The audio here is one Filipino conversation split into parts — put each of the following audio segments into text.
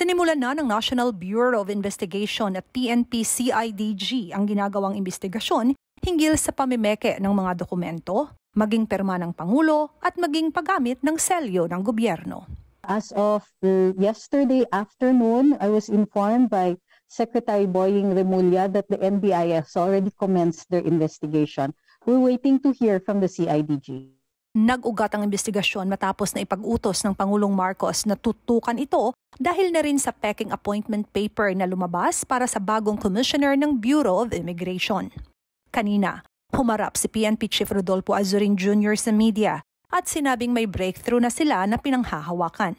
Sinimulan na ng National Bureau of Investigation at PNP-CIDG ang ginagawang investigasyon hinggil sa pamimeke ng mga dokumento, maging perma ng Pangulo at maging paggamit ng selyo ng gobyerno. As of yesterday afternoon, I was informed by Secretary Boying Remulla that the NBI has already commenced their investigation. We're waiting to hear from the CIDG. Nag-ugat ang investigasyon matapos na ipag-utos ng Pangulong Marcos na tutukan ito dahil na rin sa peking appointment paper na lumabas para sa bagong commissioner ng Bureau of Immigration. Kanina, humarap si PNP Chief Rodolfo Azurin Jr. sa media at sinabing may breakthrough na sila na pinanghahawakan.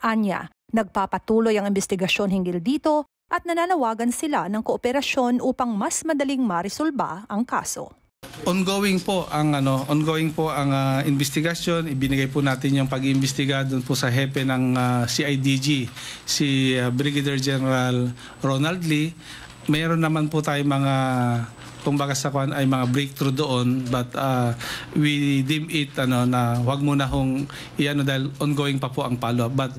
Anya, nagpapatuloy ang investigasyon hinggil dito at nananawagan sila ng kooperasyon upang mas madaling marisolba ang kaso. Ongoing po ang investigasyon. Ibinigay po natin yung pag-iimbestiga doon po sa hepe ng CIDG, si Brigadier General Ronald Lee. Mayroon naman po tayo mga kumbaga sa kwan ay mga breakthrough doon, but we deem it na wag muna hong iano dahil ongoing pa po ang follow-up, but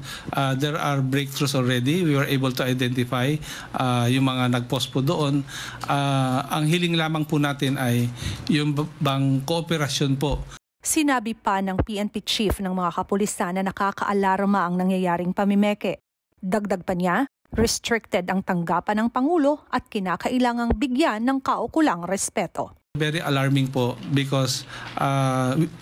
there are breakthroughs already. We were able to identify yung mga nag-post po doon. Ang hiling lamang po natin ay yung bang kooperasyon po. Sinabi pa ng PNP Chief ng mga kapulisan na nakakaalarma ang nangyayaring pamimeke. Dagdag pa niya, restricted ang tanggapan ng Pangulo at kinakailangang bigyan ng kaukulang respeto. Very alarming po because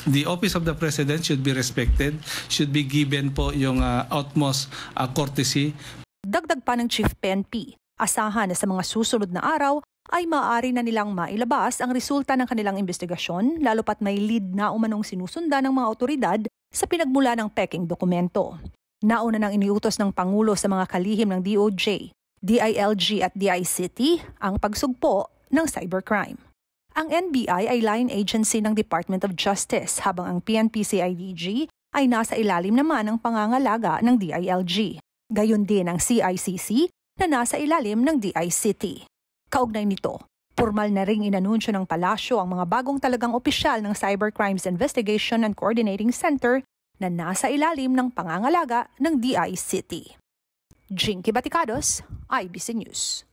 the office of the President should be respected, should be given po yung utmost courtesy. Dagdag pa ng Chief PNP, asahan na sa mga susunod na araw ay maaari na nilang mailabas ang resulta ng kanilang investigasyon lalo pat may lead na umanong sinusundan ng mga otoridad sa pinagmula ng peking dokumento. Nauna nang iniutos ng Pangulo sa mga kalihim ng DOJ, DILG at DICT ang pagsugpo ng cybercrime. Ang NBI ay line agency ng Department of Justice habang ang PNP-CIDG ay nasa ilalim naman ng pangangalaga ng DILG. Gayon din ang CICC na nasa ilalim ng DICT. Kaugnay nito, formal na ring inanunsyo ng palasyo ang mga bagong talagang opisyal ng Cybercrimes Investigation and Coordinating Center na nasa ilalim ng pangangalaga ng DICT. Jinky Baticados, IBC News.